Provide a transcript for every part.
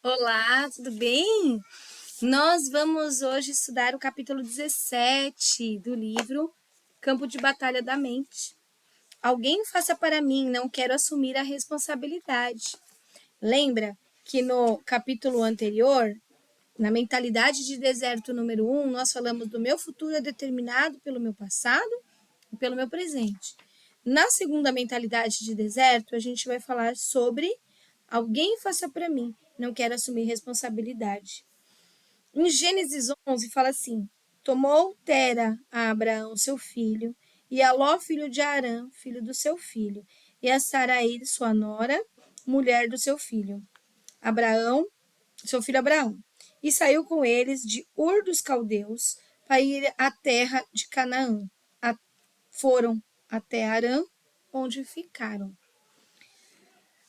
Olá, tudo bem? Nós vamos hoje estudar o capítulo 17 do livro Campo de Batalha da Mente. Alguém faça para mim, não quero assumir a responsabilidade. Lembra que no capítulo anterior, na mentalidade de deserto número 1, nós falamos do meu futuro é determinado pelo meu passado e pelo meu presente. Na segunda mentalidade de deserto, a gente vai falar sobre alguém faça para mim, não quero assumir responsabilidade. Em Gênesis 11 fala assim: tomou Tera a Abraão, seu filho, e a Ló, filho de Arã, filho do seu filho, e a Saraí, sua nora, mulher do seu filho, Abraão, seu filho Abraão, e saiu com eles de Ur dos Caldeus para ir à terra de Canaã. Foram até Arã, onde ficaram.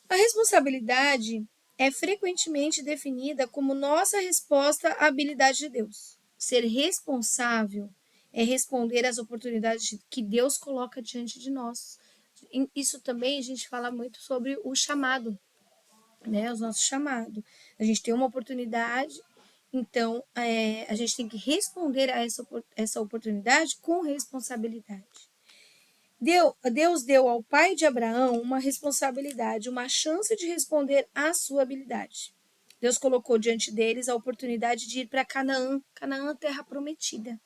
A responsabilidade é frequentemente definida como nossa resposta à habilidade de Deus. Ser responsável é responder às oportunidades que Deus coloca diante de nós. Isso também a gente fala muito sobre o chamado, né? O nosso chamado. A gente tem uma oportunidade, então a gente tem que responder a essa oportunidade com responsabilidade. Deus deu ao pai de Abraão uma responsabilidade, uma chance de responder à sua habilidade. Deus colocou diante deles a oportunidade de ir para Canaã, Canaã, terra prometida.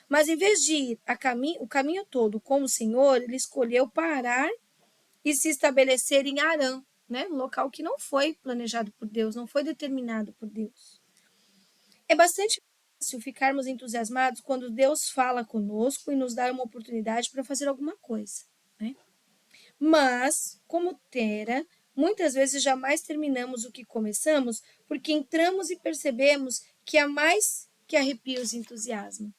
Mas em vez de ir o caminho todo com o Senhor, ele escolheu parar e se estabelecer em Arã, né? Um local que não foi planejado por Deus, não foi determinado por Deus. É bastante fácil ficarmos entusiasmados quando Deus fala conosco e nos dá uma oportunidade para fazer alguma coisa, né? Mas, como Tera, muitas vezes jamais terminamos o que começamos porque entramos e percebemos que há mais que arrepios e entusiasmo.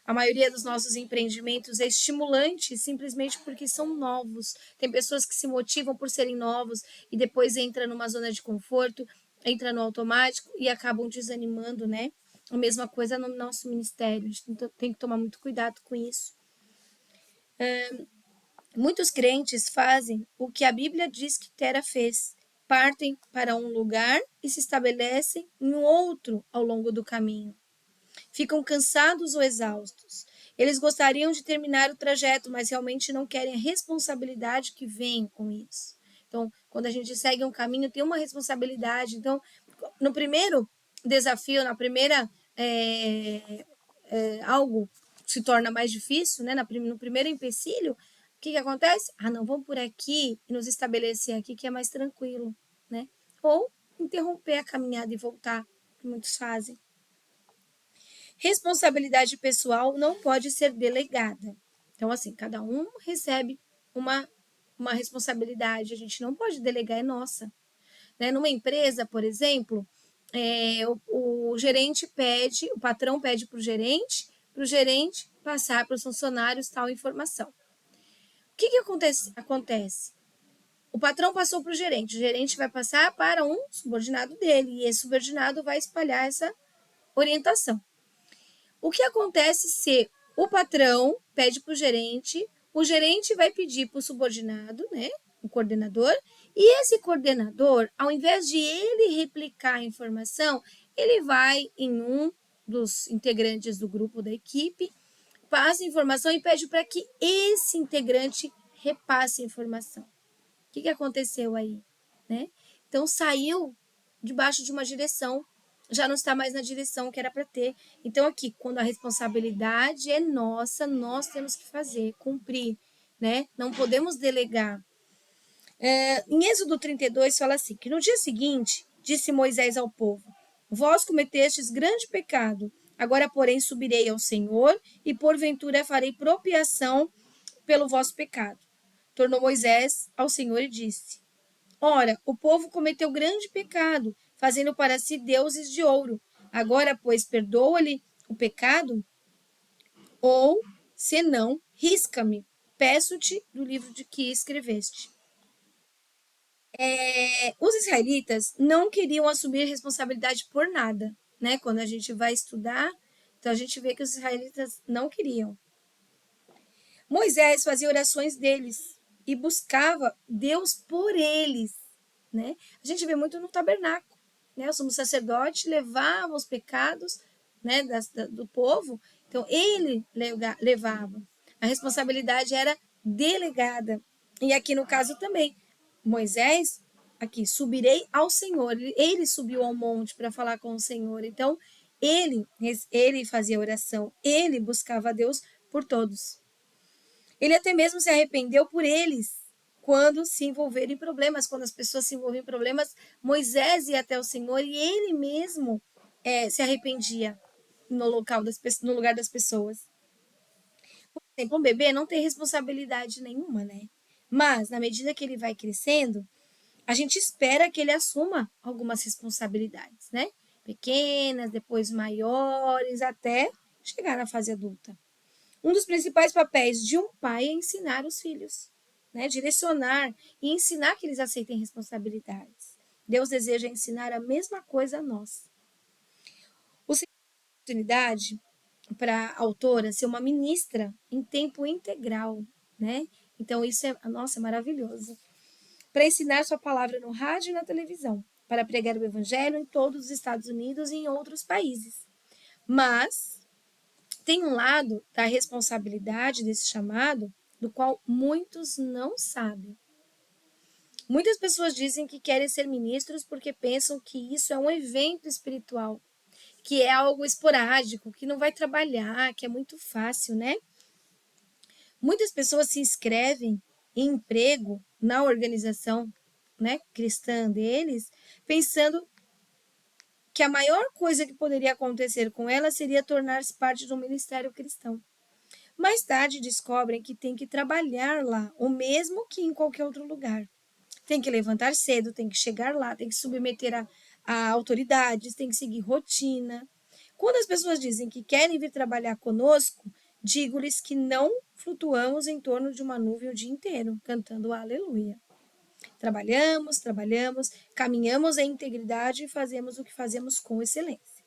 A maioria dos nossos empreendimentos é estimulante simplesmente porque são novos. Tem pessoas que se motivam por serem novos e depois entra numa zona de conforto, entra no automático e acabam desanimando, né? A mesma coisa no nosso ministério. A gente tem que tomar muito cuidado com isso. Muitos crentes fazem o que a Bíblia diz que Tera fez. Partem para um lugar e se estabelecem em outro ao longo do caminho. Ficam cansados ou exaustos. Eles gostariam de terminar o trajeto, mas realmente não querem a responsabilidade que vem com isso. Então, quando a gente segue um caminho, tem uma responsabilidade. Então, no primeiro desafio, na primeira algo se torna mais difícil, né? No primeiro empecilho, o que acontece? Não, vamos por aqui e nos estabelecer aqui que é mais tranquilo, né? Ou interromper a caminhada e voltar, que muitos fazem. Responsabilidade pessoal não pode ser delegada. Então, assim, cada um recebe uma responsabilidade, a gente não pode delegar, é nossa. Né? Numa empresa, por exemplo, o gerente pede, o patrão pede para o gerente passar para os funcionários tal informação. O que acontece? O patrão passou para o gerente vai passar para um subordinado dele, e esse subordinado vai espalhar essa orientação. O que acontece se o patrão pede para o gerente vai pedir para o subordinado, né, o coordenador, e esse coordenador, ao invés de ele replicar a informação, ele vai em um dos integrantes do grupo da equipe, passa a informação e pede para que esse integrante repasse a informação. O que aconteceu aí? Né? Então, saiu debaixo de uma direção, já não está mais na direção que era para ter. Então, aqui, quando a responsabilidade é nossa, nós temos que fazer, cumprir, né? Não podemos delegar. Em Êxodo 32, fala assim, que no dia seguinte, disse Moisés ao povo, vós cometestes grande pecado, agora, porém, subirei ao Senhor e, porventura, farei propiação pelo vosso pecado. Tornou Moisés ao Senhor e disse, ora, o povo cometeu grande pecado, fazendo para si deuses de ouro. Agora, pois, perdoa-lhe o pecado? Ou, se não, risca-me, peço-te do livro de que escreveste. Os israelitas não queriam assumir responsabilidade por nada, né? Quando a gente vai estudar, então a gente vê que os israelitas não queriam. Moisés fazia orações deles e buscava Deus por eles, né? A gente vê muito no tabernáculo. né? O sumo sacerdote levava os pecados, né, do povo, então ele levava. A responsabilidade era delegada. E aqui no caso também, Moisés, aqui, subirei ao Senhor. Ele subiu ao monte para falar com o Senhor. Então, ele fazia oração, ele buscava a Deus por todos. Ele até mesmo se arrependeu por eles, quando se envolveram em problemas, quando as pessoas se envolviam em problemas, Moisés ia até o Senhor e ele mesmo se arrependia no lugar das pessoas. Por exemplo, um bebê não tem responsabilidade nenhuma, né? Mas, na medida que ele vai crescendo, a gente espera que ele assuma algumas responsabilidades, né? Pequenas, depois maiores, até chegar na fase adulta. Um dos principais papéis de um pai é ensinar os filhos, né? Direcionar e ensinar que eles aceitem responsabilidades. Deus deseja ensinar a mesma coisa a nós. O Senhor deu oportunidade para a autora ser uma ministra em tempo integral, né? Então isso é, nossa, é maravilhoso. Para ensinar sua palavra no rádio e na televisão, para pregar o evangelho em todos os Estados Unidos e em outros países. Mas tem um lado da responsabilidade desse chamado do qual muitos não sabem. Muitas pessoas dizem que querem ser ministros porque pensam que isso é um evento espiritual, que é algo esporádico, que não vai trabalhar, que é muito fácil, né? Muitas pessoas se inscrevem em emprego na organização, né, cristã deles, pensando que a maior coisa que poderia acontecer com ela seria tornar-se parte de um ministério cristão. Mais tarde descobrem que tem que trabalhar lá, o mesmo que em qualquer outro lugar. Tem que levantar cedo, tem que chegar lá, tem que submeter a autoridades, tem que seguir rotina. Quando as pessoas dizem que querem vir trabalhar conosco, digo-lhes que não flutuamos em torno de uma nuvem o dia inteiro, cantando aleluia. Trabalhamos, caminhamos em integridade e fazemos o que fazemos com excelência.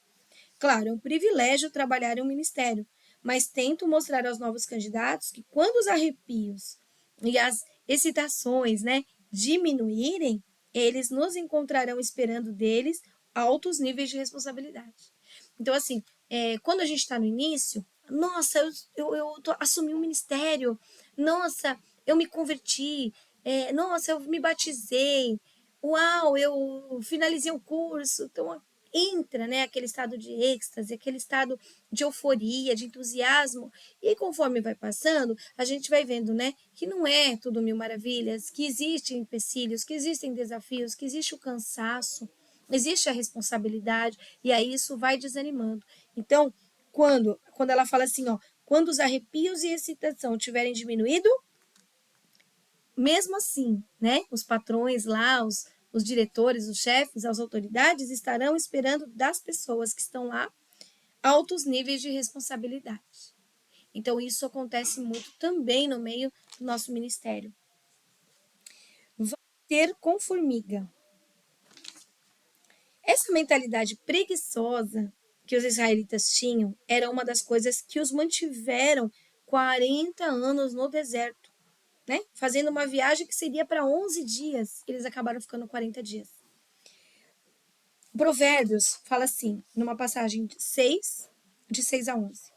Claro, é um privilégio trabalhar em um ministério, mas tento mostrar aos novos candidatos que quando os arrepios e as excitações, né, diminuírem, eles nos encontrarão esperando deles altos níveis de responsabilidade. Então, assim, quando a gente está no início, nossa, eu assumi um ministério, nossa, eu me converti, nossa, eu me batizei, uau, eu finalizei o curso. Então, entra, né, aquele estado de êxtase, aquele estado de euforia, de entusiasmo. E conforme vai passando, a gente vai vendo, né, que não é tudo mil maravilhas, que existem empecilhos, que existem desafios, que existe o cansaço, existe a responsabilidade, e aí isso vai desanimando. Então, quando ela fala assim, ó, quando os arrepios e excitação tiverem diminuído, mesmo assim, né, os patrões lá, os diretores, os chefes, as autoridades estarão esperando das pessoas que estão lá altos níveis de responsabilidade. Então, isso acontece muito também no meio do nosso ministério. Vai ter com formiga. Essa mentalidade preguiçosa que os israelitas tinham era uma das coisas que os mantiveram 40 anos no deserto, né? Fazendo uma viagem que seria para 11 dias. Eles acabaram ficando 40 dias. Provérbios fala assim, numa passagem de 6 a 11.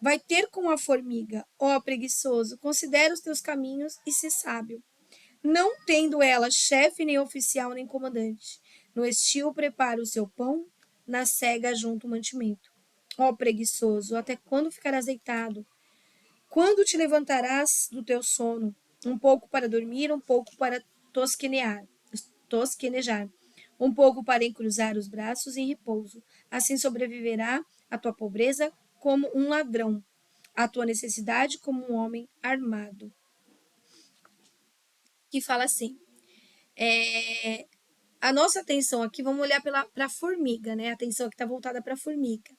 Vai ter com a formiga, ó preguiçoso, considera os teus caminhos e se sábio. Não tendo ela chefe, nem oficial, nem comandante. No estio prepara o seu pão, na cega junto o mantimento. Ó preguiçoso, até quando ficarás deitado? Quando te levantarás do teu sono? Um pouco para dormir, um pouco para tosquenejar. Um pouco para encruzar os braços em repouso. Assim sobreviverá a tua pobreza como um ladrão, a tua necessidade como um homem armado. Que fala assim, a nossa atenção aqui, vamos olhar para a formiga, né? A atenção aqui está voltada para a formiga.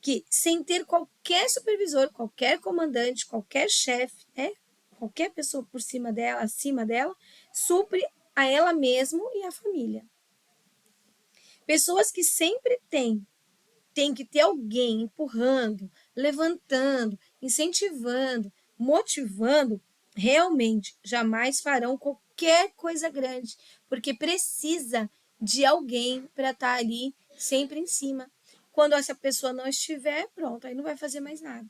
Que sem ter qualquer supervisor, qualquer comandante, qualquer chefe, né? Qualquer pessoa por cima dela, acima dela, supre a ela mesma e a família. Pessoas que sempre tem que ter alguém empurrando, levantando, incentivando, motivando, realmente jamais farão qualquer coisa grande, porque precisa de alguém para estar ali sempre em cima. Quando essa pessoa não estiver, pronto, aí não vai fazer mais nada.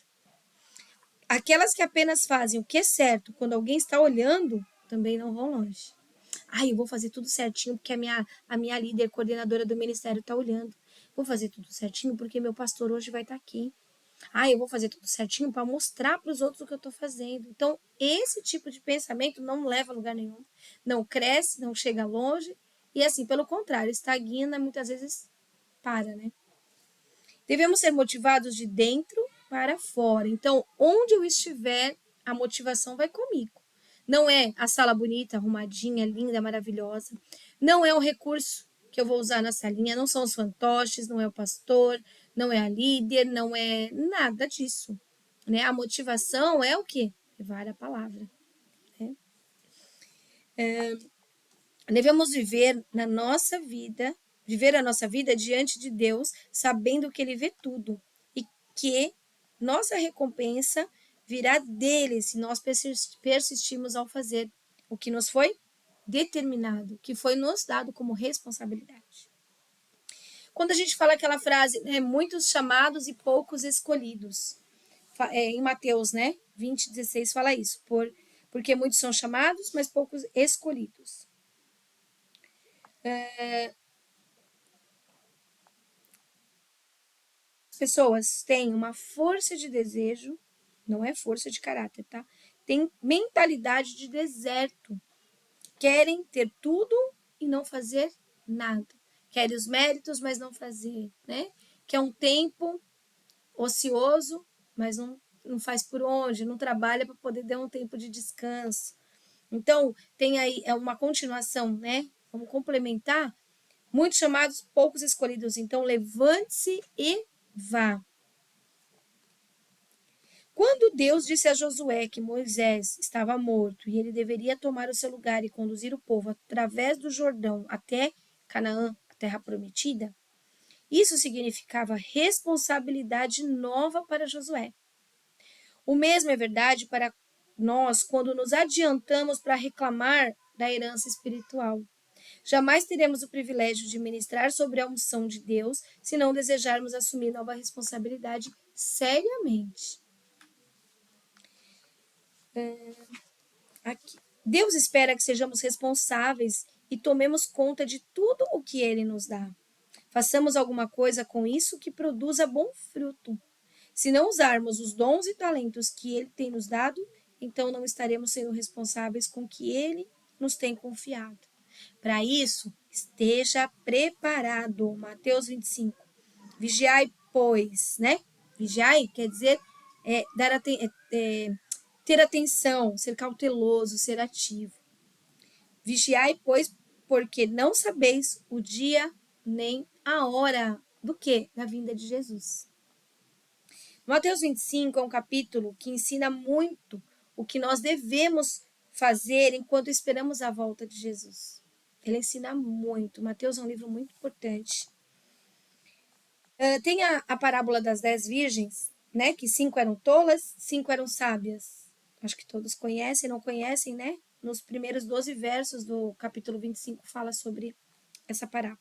Aquelas que apenas fazem o que é certo quando alguém está olhando, também não vão longe. Eu vou fazer tudo certinho porque a minha líder, coordenadora do ministério, está olhando. Vou fazer tudo certinho porque meu pastor hoje vai estar aqui. Eu vou fazer tudo certinho para mostrar para os outros o que eu estou fazendo. Então, esse tipo de pensamento não leva a lugar nenhum. Não cresce, não chega longe. E assim, pelo contrário, estagna, muitas vezes para, né? Devemos ser motivados de dentro para fora. Então, onde eu estiver, a motivação vai comigo. Não é a sala bonita, arrumadinha, linda, maravilhosa. Não é o recurso que eu vou usar na salinha, não são os fantoches, não é o pastor, não é a líder, não é nada disso. Né? A motivação é o quê? Levar a palavra. Né? Devemos viver a nossa vida diante de Deus, sabendo que Ele vê tudo e que nossa recompensa virá dele se nós persistirmos ao fazer o que nos foi determinado, que foi nos dado como responsabilidade. Quando a gente fala aquela frase, né, muitos chamados e poucos escolhidos, em Mateus, né, 20:16 fala isso, porque muitos são chamados, mas poucos escolhidos. As pessoas têm uma força de desejo, não é força de caráter, tá? Tem mentalidade de deserto. Querem ter tudo e não fazer nada. Querem os méritos, mas não fazer, né? Quer um tempo ocioso, mas não faz por onde, não trabalha para poder dar um tempo de descanso. Então, tem aí uma continuação, né? Vamos complementar. Muitos chamados, poucos escolhidos. Então, levante-se e vá. Quando Deus disse a Josué que Moisés estava morto e ele deveria tomar o seu lugar e conduzir o povo através do Jordão até Canaã, a terra prometida, isso significava responsabilidade nova para Josué. O mesmo é verdade para nós quando nos adiantamos para reclamar da herança espiritual. Jamais teremos o privilégio de ministrar sobre a unção de Deus se não desejarmos assumir nova responsabilidade seriamente. Aqui. Deus espera que sejamos responsáveis e tomemos conta de tudo o que Ele nos dá. Façamos alguma coisa com isso que produza bom fruto. Se não usarmos os dons e talentos que Ele tem nos dado, então não estaremos sendo responsáveis com o que Ele nos tem confiado. Para isso, esteja preparado. Mateus 25. Vigiai, pois, né? Vigiai quer dizer ter atenção, ser cauteloso, ser ativo. Vigiai, pois, porque não sabeis o dia nem a hora do quê? Da vinda de Jesus. Mateus 25 é um capítulo que ensina muito o que nós devemos fazer enquanto esperamos a volta de Jesus. Ele ensina muito. Mateus é um livro muito importante. Tem a parábola das 10 virgens, né? Que 5 eram tolas, 5 eram sábias. Acho que todos conhecem, não conhecem, né? Nos primeiros 12 versos do capítulo 25 fala sobre essa parábola.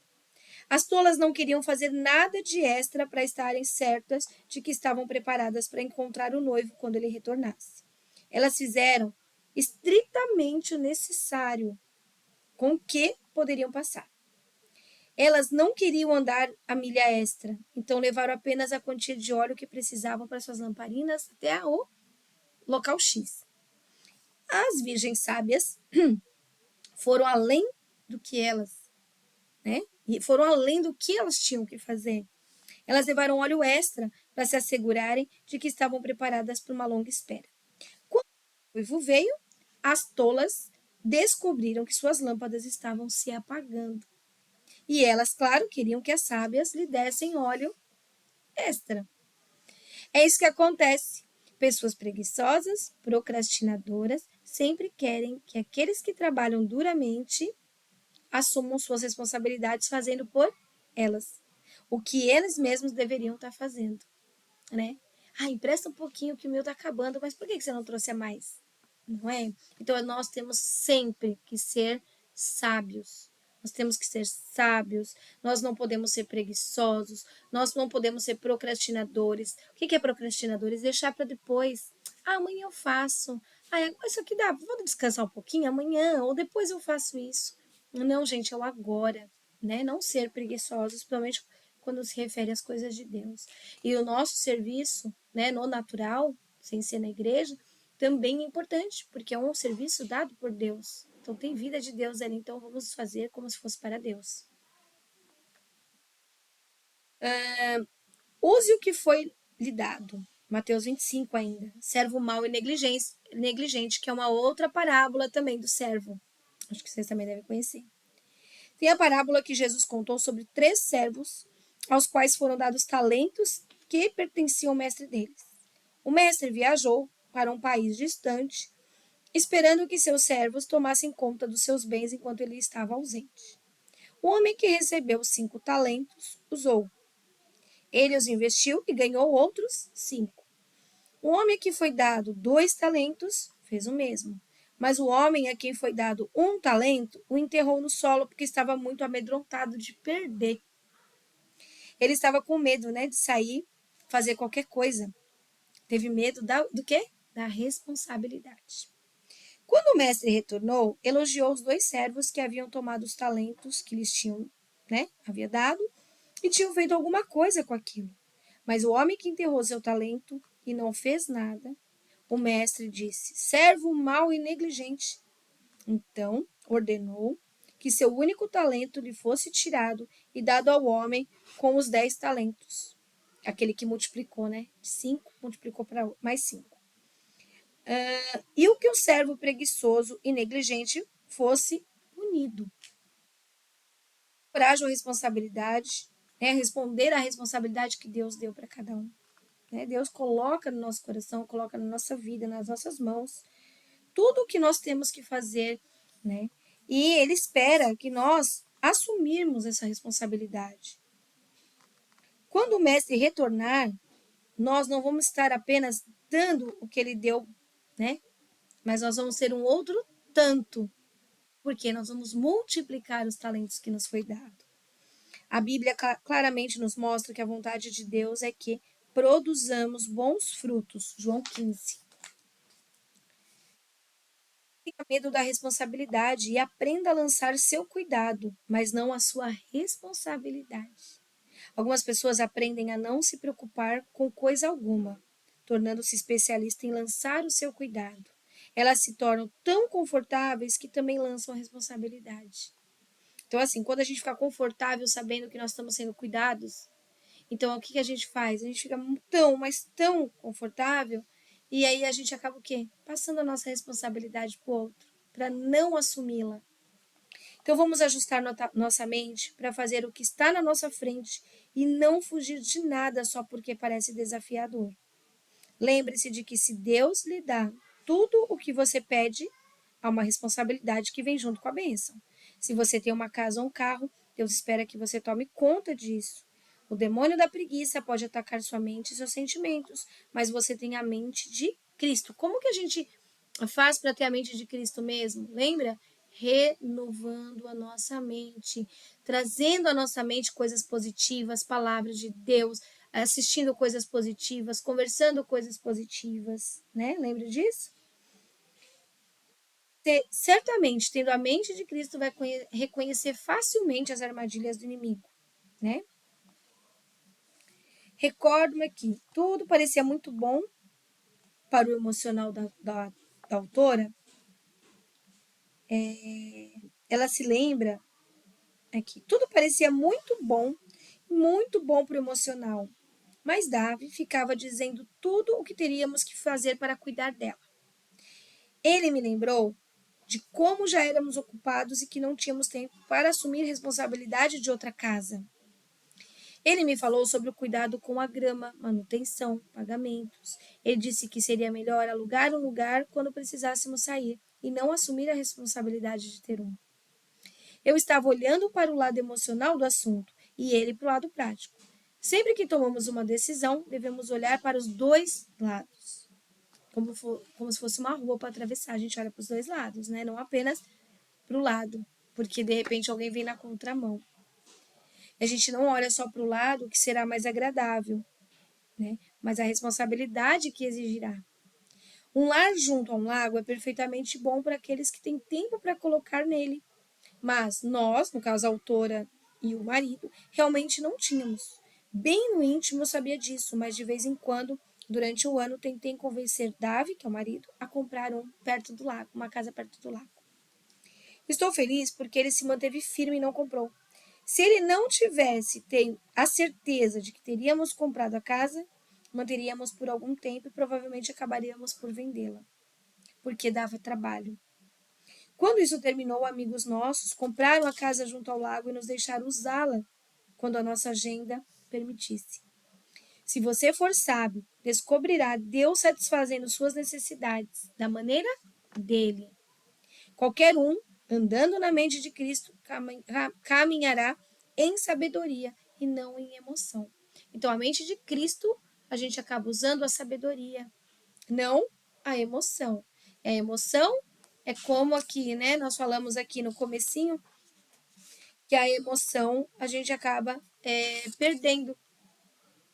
As tolas não queriam fazer nada de extra para estarem certas de que estavam preparadas para encontrar o noivo quando ele retornasse. Elas fizeram estritamente o necessário com que poderiam passar. Elas não queriam andar a milha extra, então levaram apenas a quantia de óleo que precisavam para suas lamparinas até o local X. As virgens sábias foram além do que elas, né? E foram além do que elas tinham que fazer. Elas levaram óleo extra para se assegurarem de que estavam preparadas para uma longa espera. Quando o noivo veio, as tolas descobriram que suas lâmpadas estavam se apagando. E elas, claro, queriam que as sábias lhe dessem óleo extra. É isso que acontece. Pessoas preguiçosas, procrastinadoras, sempre querem que aqueles que trabalham duramente assumam suas responsabilidades fazendo por elas o que eles mesmos deveriam estar fazendo, né? Empresta um pouquinho que o meu está acabando, mas por que você não trouxe a mais? Não é? Então nós temos sempre que ser sábios, Nós temos que ser sábios, nós não podemos ser preguiçosos, nós não podemos ser procrastinadores. O que é procrastinadores? Deixar para depois. Ah, amanhã eu faço. Ah, isso aqui dá, vou descansar um pouquinho amanhã, ou depois eu faço isso. Não, gente, é o agora, né? Não ser preguiçosos, principalmente quando se refere às coisas de Deus. E o nosso serviço, né, no natural, sem ser na igreja, também é importante, porque é um serviço dado por Deus. Então tem vida de Deus ali, então vamos fazer como se fosse para Deus. Use o que foi lhe dado. Mateus 25 ainda. Servo mau e negligente, que é uma outra parábola também do servo. Acho que vocês também devem conhecer. Tem a parábola que Jesus contou sobre 3 servos, aos quais foram dados talentos que pertenciam ao mestre deles. O mestre viajou para um país distante, esperando que seus servos tomassem conta dos seus bens enquanto ele estava ausente. O homem que recebeu 5 talentos usou. Ele os investiu e ganhou outros 5. O homem a quem foi dado 2 talentos fez o mesmo. Mas o homem a quem foi dado 1 talento o enterrou no solo porque estava muito amedrontado de perder. Ele estava com medo, né, de sair, fazer qualquer coisa. Teve medo do quê? Da responsabilidade. Quando o mestre retornou, elogiou os 2 servos que haviam tomado os talentos que lhes tinham, né, havia dado e tinham feito alguma coisa com aquilo. Mas o homem que enterrou seu talento e não fez nada, o mestre disse: servo mau e negligente. Então ordenou que seu único talento lhe fosse tirado e dado ao homem com os 10 talentos. Aquele que multiplicou, né? De 5, multiplicou para mais 5. E o que o servo preguiçoso e negligente fosse punido. Coragem ou responsabilidade, né? Responder à responsabilidade que Deus deu para cada um. Né? Deus coloca no nosso coração, coloca na nossa vida, nas nossas mãos, tudo o que nós temos que fazer, né? E Ele espera que nós assumirmos essa responsabilidade. Quando o mestre retornar, nós não vamos estar apenas dando o que ele deu, né? Mas nós vamos ser um outro tanto, porque nós vamos multiplicar os talentos que nos foi dado. A Bíblia claramente nos mostra que a vontade de Deus é que produzamos bons frutos. João 15. Tenha medo da responsabilidade e aprenda a lançar seu cuidado, mas não a sua responsabilidade. Algumas pessoas aprendem a não se preocupar com coisa alguma, tornando-se especialista em lançar o seu cuidado. Elas se tornam tão confortáveis que também lançam a responsabilidade. Então, assim, quando a gente fica confortável sabendo que nós estamos sendo cuidados, então o que a gente faz? A gente fica tão, mas tão confortável, e aí a gente acaba o quê? Passando a nossa responsabilidade para o outro, para não assumi-la. Então vamos ajustar nossa mente para fazer o que está na nossa frente e não fugir de nada só porque parece desafiador. Lembre-se de que se Deus lhe dá tudo o que você pede, há uma responsabilidade que vem junto com a bênção. Se você tem uma casa ou um carro, Deus espera que você tome conta disso. O demônio da preguiça pode atacar sua mente e seus sentimentos, mas você tem a mente de Cristo. Como que a gente faz para ter a mente de Cristo mesmo? Lembra? Renovando a nossa mente, trazendo à nossa mente coisas positivas, palavras de Deus, assistindo coisas positivas, conversando coisas positivas, né? Lembra disso? Certamente, tendo a mente de Cristo, vai reconhecer facilmente as armadilhas do inimigo, né? Recordo-me que tudo parecia muito bom para o emocional da autora. Ela se lembra que tudo parecia muito bom para o emocional. Mas Davi ficava dizendo tudo o que teríamos que fazer para cuidar dela. Ele me lembrou de como já éramos ocupados e que não tínhamos tempo para assumir responsabilidade de outra casa. Ele me falou sobre o cuidado com a grama, manutenção, pagamentos. Ele disse que seria melhor alugar um lugar quando precisássemos sair e não assumir a responsabilidade de ter um. Eu estava olhando para o lado emocional do assunto e ele para o lado prático. Sempre que tomamos uma decisão, devemos olhar para os 2 lados. Como se fosse uma rua para atravessar, a gente olha para os 2 lados, né? Não apenas para o lado. porque de repente alguém vem na contramão. A gente não olha só para o lado que será mais agradável, né? Mas a responsabilidade que exigirá. Um lar junto a um lago é perfeitamente bom para aqueles que têm tempo para colocar nele. Mas nós, no caso a autora e o marido, realmente não tínhamos. Bem no íntimo eu sabia disso, mas de vez em quando, durante o ano, tentei convencer Davi, que é o marido, a comprar perto do lago, uma casa perto do lago. Estou feliz porque ele se manteve firme e não comprou. Se ele não tivesse tenho a certeza de que teríamos comprado a casa, manteríamos por algum tempo e provavelmente acabaríamos por vendê-la, porque dava trabalho. Quando isso terminou, amigos nossos compraram a casa junto ao lago e nos deixaram usá-la quando a nossa agenda permitisse. Se você for sábio, descobrirá Deus satisfazendo suas necessidades da maneira dele. Qualquer um, andando na mente de Cristo, caminhará em sabedoria e não em emoção. Então, a mente de Cristo, a gente acaba usando a sabedoria, não a emoção. E a emoção é como aqui, né? Nós falamos aqui no comecinho que a emoção a gente acaba perdendo,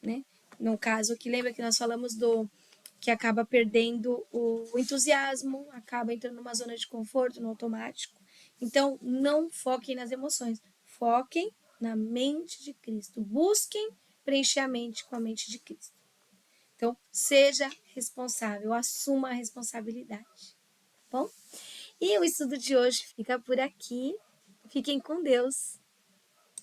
né? No caso aqui, lembra que nós falamos do que acaba perdendo o entusiasmo, acaba entrando numa zona de conforto, no automático. Então, não foquem nas emoções, foquem na mente de Cristo. Busquem preencher a mente com a mente de Cristo. Então, seja responsável, assuma a responsabilidade. Bom? E o estudo de hoje fica por aqui. Fiquem com Deus.